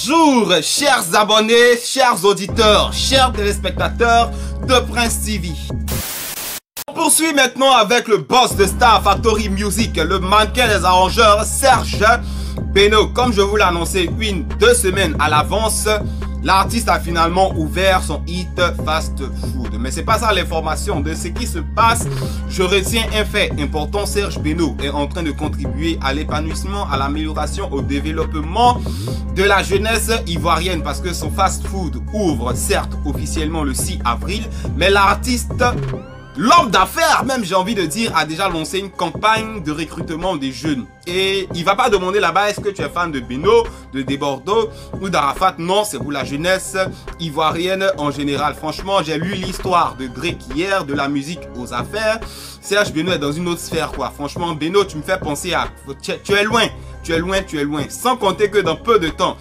Bonjour, chers abonnés, chers auditeurs, chers téléspectateurs de Prince TV. On poursuit maintenant avec le boss de Star Factory Music, le mannequin des arrangeurs Serge Beno. Comme je vous l'ai annoncé 2 semaines à l'avance, l'artiste a finalement ouvert son hit Fast Food. Mais c'est pas ça l'information de ce qui se passe. Je retiens un fait important. Serge Beno est en train de contribuer à l'épanouissement, à l'amélioration, au développement de la jeunesse ivoirienne. Parce que son Fast Food ouvre certes officiellement le 6 avril. Mais l'artiste, l'homme d'affaires même, j'ai envie de dire, a déjà lancé une campagne de recrutement des jeunes. Et il va pas demander là-bas est-ce que tu es fan de Beno, de Desbordeaux ou d'Arafat. Non, c'est pour la jeunesse ivoirienne en général. Franchement, j'ai lu l'histoire de Drake hier, de la musique aux affaires. Serge Beno est dans une autre sphère quoi. Franchement, Beno, tu me fais penser à... Tu es loin, tu es loin, tu es loin. Sans compter que dans peu de temps,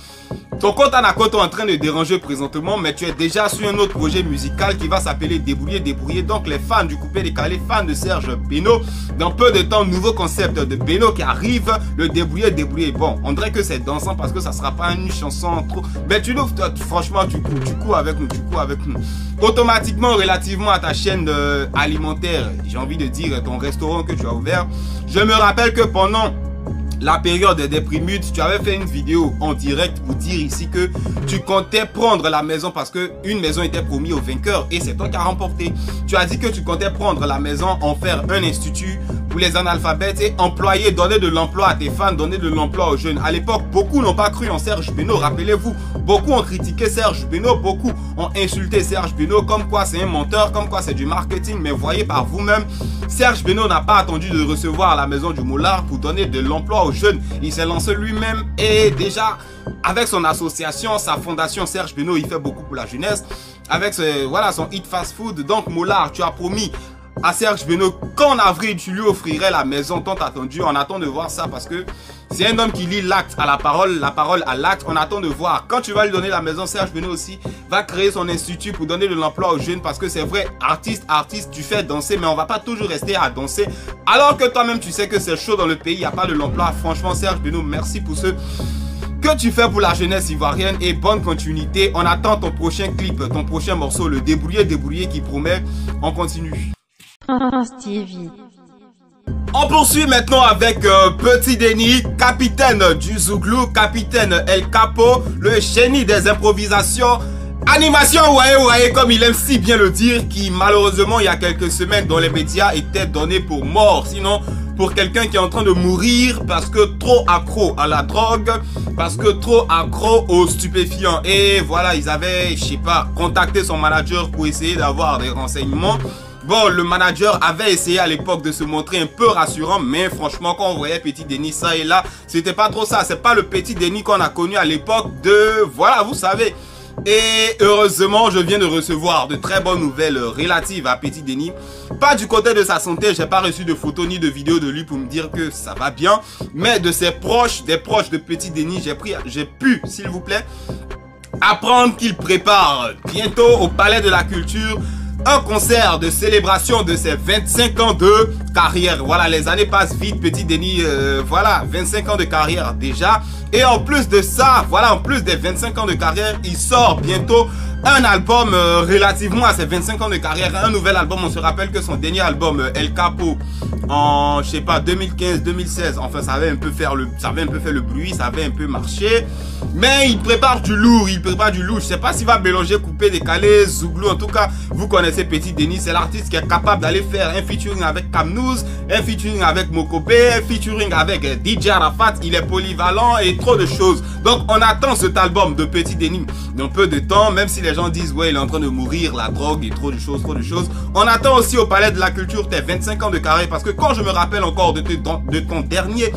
ton compte Anakoto est en train de déranger présentement, mais tu es déjà sur un autre projet musical qui va s'appeler Débrouiller, Débrouiller. Donc les fans du coupé décalé, fans de Serge Beno, dans peu de temps, nouveau concept de Beno qui arrive, le Débrouiller, Débrouiller. Bon, on dirait que c'est dansant parce que ça sera pas une chanson trop... Mais tu l'ouvres, franchement, tu cours avec nous, tu cours avec nous. Automatiquement, relativement à ta chaîne alimentaire, j'ai envie de dire ton restaurant que tu as ouvert, je me rappelle que pendant la période des Primudes, tu avais fait une vidéo en direct pour dire ici que tu comptais prendre la maison parce que une maison était promise au vainqueur et c'est toi qui as remporté. Tu as dit que tu comptais prendre la maison, en faire un institut pour les analphabètes et employer, donner de l'emploi à tes fans, donner de l'emploi aux jeunes. À l'époque, beaucoup n'ont pas cru en Serge Beno, rappelez-vous. Beaucoup ont critiqué Serge Beno, beaucoup ont insulté Serge Beno comme quoi c'est un menteur, comme quoi c'est du marketing. Mais voyez par vous-même, Serge Beno n'a pas attendu de recevoir la maison du Moulard pour donner de l'emploi aux jeunes. Il s'est lancé lui-même et déjà avec son association, sa fondation Serge Beno, il fait beaucoup pour la jeunesse. Avec voilà, son hit Fast Food. Donc Moulard, tu as promis à Serge Beno qu'en avril tu lui offrirais la maison tant attendue. On attend de voir ça parce que c'est un homme qui lit l'acte à la parole à l'acte. On attend de voir. Quand tu vas lui donner la maison, Serge Beno aussi va créer son institut pour donner de l'emploi aux jeunes. Parce que c'est vrai, artiste, tu fais danser, mais on va pas toujours rester à danser. Alors que toi-même, tu sais que c'est chaud dans le pays, il n'y a pas de l'emploi. Franchement, Serge Beno, merci pour ce que tu fais pour la jeunesse ivoirienne et bonne continuité. On attend ton prochain clip, ton prochain morceau, le Débrouiller, Débrouiller qui promet. On continue. Prince TV. On poursuit maintenant avec Petit Denis, capitaine du Zouglou, capitaine El Capo, le génie des improvisations. Animation ouaé comme il aime si bien le dire, qui malheureusement il y a quelques semaines dans les médias était donné pour mort. Sinon pour quelqu'un qui est en train de mourir parce que trop accro à la drogue, parce que trop accro aux stupéfiants. Et voilà, ils avaient, je sais pas, contacté son manager pour essayer d'avoir des renseignements. Bon, le manager avait essayé à l'époque de se montrer un peu rassurant, mais franchement, quand on voyait Petit Denis ça et là, c'était pas trop ça. C'est pas le Petit Denis qu'on a connu à l'époque de... Voilà, vous savez. Et heureusement, je viens de recevoir de très bonnes nouvelles relatives à Petit Denis. Pas du côté de sa santé, j'ai pas reçu de photos ni de vidéos de lui pour me dire que ça va bien. Mais de ses proches, des proches de Petit Denis, j'ai pu, s'il vous plaît, apprendre qu'il prépare bientôt au Palais de la Culture un concert de célébration de ses 25 ans de carrière. Voilà, les années passent vite, Petit Denis, voilà, 25 ans de carrière déjà. Et en plus de ça, voilà, en plus des 25 ans de carrière, il sort bientôt un album relativement à ses 25 ans de carrière, un nouvel album. On se rappelle que son dernier album, El Capo, en, je sais pas, 2015-2016, enfin, ça avait un peu fait le bruit, ça avait un peu marché. Mais il prépare du lourd, il prépare du lourd. Je sais pas s'il va mélanger coupé, décalé, Zouglou. En tout cas, vous connaissez Petit Denis, c'est l'artiste qui est capable d'aller faire un featuring avec Kamnouz, un featuring avec Mokobe, un featuring avec DJ Arafat. Il est polyvalent et trop de choses. Donc, on attend cet album de Petit Denis dans peu de temps, même si les gens disent, ouais, il est en train de mourir, la drogue et trop de choses, trop de choses. On attend aussi au Palais de la Culture tes 25 ans de carrière, parce que quand je me rappelle encore de ton dernier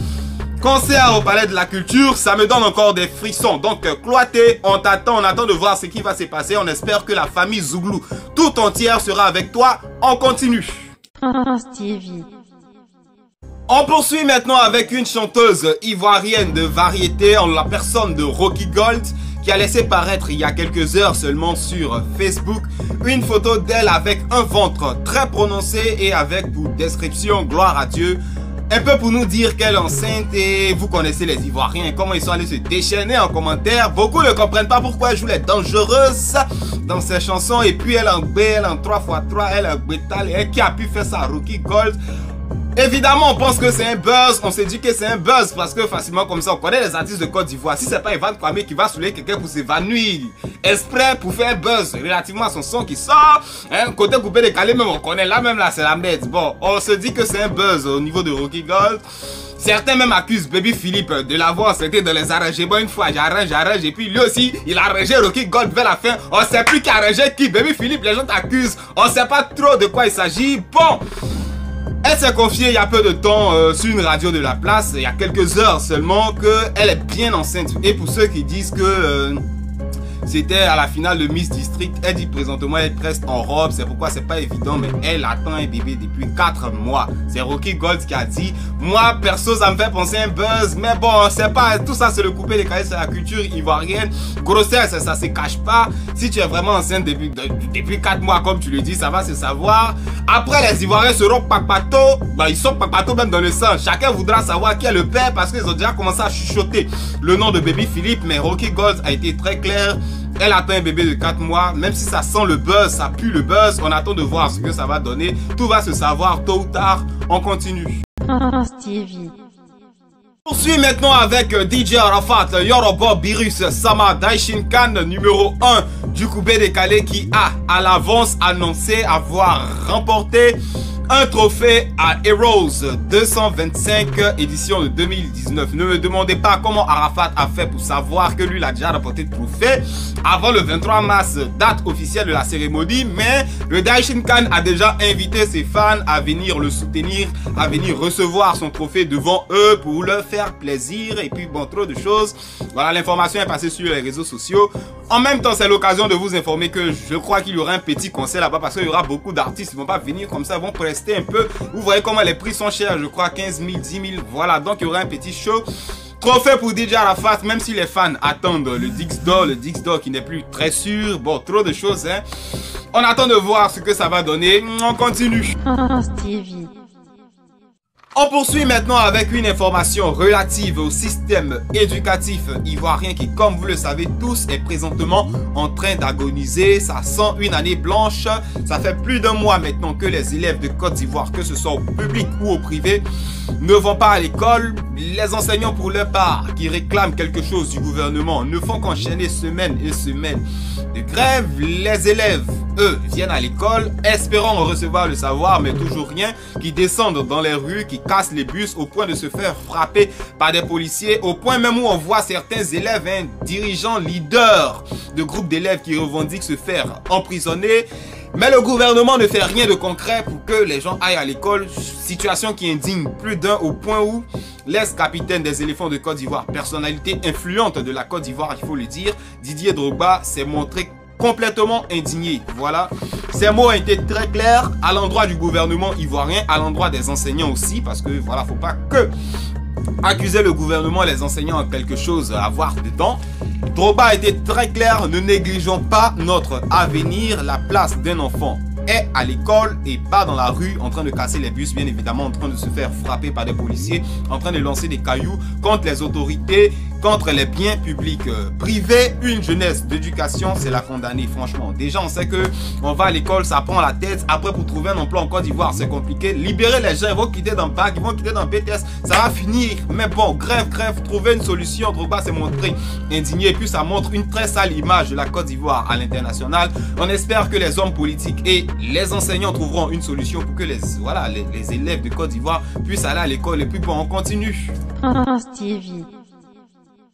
concert au Palais de la Culture, ça me donne encore des frissons. Donc, Cloité, on attend de voir ce qui va se passer. On espère que la famille Zouglou tout entière sera avec toi. On continue. Prince TV. On poursuit maintenant avec une chanteuse ivoirienne de variété en la personne de Rocky Gold, qui a laissé paraître il y a quelques heures seulement sur Facebook une photo d'elle avec un ventre très prononcé et avec pour description gloire à Dieu un peu pour nous dire qu'elle est enceinte et vous connaissez les Ivoiriens, comment ils sont allés se déchaîner en commentaire. Beaucoup ne comprennent pas pourquoi elle joue les dangereuses dans ses chansons et puis elle en B, elle en 3x3, elle en bétal et elle qui a pu faire ça à Rookie Gold. Évidemment, on pense que c'est un buzz, on s'est dit que c'est un buzz parce que facilement comme ça, on connaît les artistes de Côte d'Ivoire. Si c'est pas Ivan Kwame qui va saouler quelqu'un pour s'évanouir, exprès pour faire un buzz relativement à son son qui sort, hein, côté coupé décalé même on connaît, là même là c'est la merde. Bon, on se dit que c'est un buzz au niveau de Rookie Gold. Certains même accusent Baby Philippe de l'avoir c'était dans les arrangements une fois, j'arrange et puis lui aussi, il a arrangé Rookie Gold vers la fin. On sait plus qui a arrangé qui, Baby Philippe, les gens t'accusent, on sait pas trop de quoi il s'agit. Bon, elle s'est confiée il y a peu de temps sur une radio de la place, il y a quelques heures seulement, qu'elle est bien enceinte. Et pour ceux qui disent que c'était à la finale de Miss District, elle dit présentement elle reste en robe, c'est pourquoi c'est pas évident, mais elle attend un bébé depuis 4 mois. C'est Rookie Gold qui a dit, moi perso ça me fait penser à un buzz, mais bon c'est pas, tout ça c'est le coupé décalé, c'est la culture ivoirienne. Grossesse ça se cache pas, si tu es vraiment enceinte depuis 4 mois comme tu le dis, ça va se savoir. Après les Ivoiriens seront papato, bah, ils sont papato même dans le sang, chacun voudra savoir qui est le père parce qu'ils ont déjà commencé à chuchoter le nom de Baby Philippe, mais Rookie Gold a été très clair. Elle attend un bébé de 4 mois, même si ça sent le buzz, ça pue le buzz, on attend de voir ce que ça va donner. Tout va se savoir tôt ou tard, on continue. Stevie. On poursuit maintenant avec DJ Arafat, Yoruba Birus Sama Daishin Khan, numéro 1 du coupé décalé qui a à l'avance annoncé avoir remporté un trophée à Heroes 225 édition de 2019. Ne me demandez pas comment Arafat a fait pour savoir que lui il a déjà remporté le trophée avant le 23 mars, date officielle de la cérémonie, mais le Daishin Khan a déjà invité ses fans à venir le soutenir, à venir recevoir son trophée devant eux pour leur faire plaisir et puis bon, trop de choses. Voilà, l'information est passée sur les réseaux sociaux. En même temps, c'est l'occasion de vous informer que je crois qu'il y aura un petit concert là-bas parce qu'il y aura beaucoup d'artistes, ils vont pas venir comme ça, ils vont prester un peu. Vous voyez comment les prix sont chers, je crois 15 000, 10 000, voilà, donc il y aura un petit show. Trophée pour DJ Arafat, même si les fans attendent le Dix-D'Or qui n'est plus très sûr, bon, trop de choses, hein. On attend de voir ce que ça va donner, on continue. Stevie. On poursuit maintenant avec une information relative au système éducatif ivoirien qui, comme vous le savez tous, est présentement en train d'agoniser. Ça sent une année blanche. Ça fait plus d'un mois maintenant que les élèves de Côte d'Ivoire, que ce soit au public ou au privé, ne vont pas à l'école. Les enseignants, pour leur part, qui réclament quelque chose du gouvernement, ne font qu'enchaîner semaine et semaine de grève. Les élèves, eux, viennent à l'école, espérant recevoir le savoir, mais toujours rien, qui descendent dans les rues, qui cassent les bus au point de se faire frapper par des policiers, au point même où on voit certains élèves, dirigeants, leaders de groupes d'élèves qui revendiquent se faire emprisonner. Mais le gouvernement ne fait rien de concret pour que les gens aillent à l'école, situation qui indigne plus d'un au point où l'ex-capitaine des éléphants de Côte d'Ivoire, personnalité influente de la Côte d'Ivoire, il faut le dire, Didier Drogba s'est montré complètement indigné. Voilà, ces mots ont été très clairs à l'endroit du gouvernement ivoirien, à l'endroit des enseignants aussi, parce que voilà, faut pas que accuser le gouvernement, les enseignants ont quelque chose à voir dedans. Drogba a été très clair, ne négligeons pas notre avenir, la place d'un enfant est à l'école et pas dans la rue en train de casser les bus, bien évidemment en train de se faire frapper par des policiers, en train de lancer des cailloux contre les autorités, contre les biens publics privés. Une jeunesse d'éducation, c'est la condamner franchement. Déjà on sait que on va à l'école, ça prend la tête. Après pour trouver un emploi en Côte d'Ivoire c'est compliqué. Libérer les gens, ils vont quitter dans le bac, ils vont quitter dans le BTS, ça va finir. Mais bon, grève, trouver une solution. Drogba s'est montré indigné et puis ça montre une très sale image de la Côte d'Ivoire à l'international. On espère que les hommes politiques et les enseignants trouveront une solution pour que les élèves de Côte d'Ivoire puissent aller à l'école. Et puis bon, on continue. Stevie.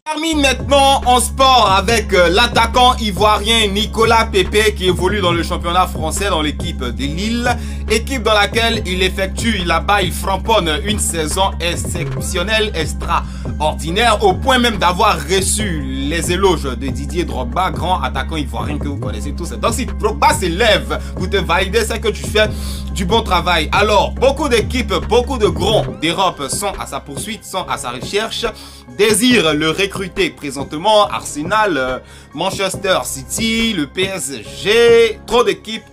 Termine maintenant en sport avec l'attaquant ivoirien Nicolas Pepe qui évolue dans le championnat français dans l'équipe de Lille, équipe dans laquelle il effectue là-bas, il framponne une saison exceptionnelle, extraordinaire, au point même d'avoir reçu les éloges de Didier Drogba, grand attaquant ivoirien que vous connaissez tous. Donc si Drogba s'élève pour te valider ce que tu fais, du bon travail. Alors, beaucoup d'équipes, beaucoup de grands d'Europe sont à sa poursuite, sont à sa recherche, désirent le recruter présentement. Arsenal, Manchester City, le PSG, trop d'équipes.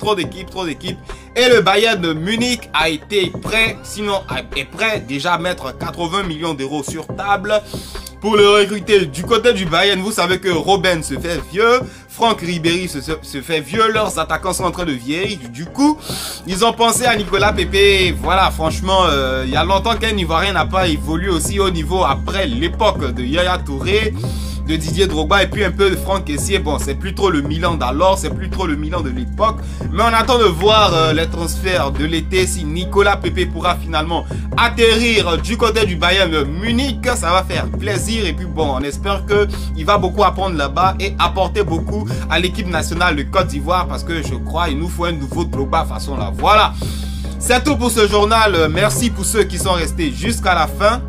Et le Bayern de Munich a été prêt, sinon est prêt déjà à mettre 80 millions d'euros sur table pour le recruter. Du côté du Bayern, vous savez que Robben se fait vieux, Franck Ribéry se fait vieux, leurs attaquants sont en train de vieillir. Du coup, ils ont pensé à Nicolas Pepe. Voilà, franchement, il y a longtemps qu'un Ivoirien n'a pas évolué aussi haut niveau après l'époque de Yaya Touré, de Didier Drogba et puis un peu de Franck Kessié. Bon, c'est plus trop le Milan d'alors, c'est plus trop le Milan de l'époque. Mais on attend de voir les transferts de l'été, si Nicolas Pepe pourra finalement atterrir du côté du Bayern Munich. Ça va faire plaisir et puis bon, on espère qu'il va beaucoup apprendre là-bas et apporter beaucoup à l'équipe nationale de Côte d'Ivoire parce que je crois qu'il nous faut un nouveau Drogba façon là. Voilà, c'est tout pour ce journal. Merci pour ceux qui sont restés jusqu'à la fin.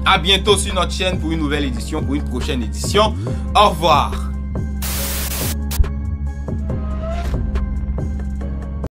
À bientôt sur notre chaîne pour une nouvelle édition, pour une prochaine édition. Au revoir.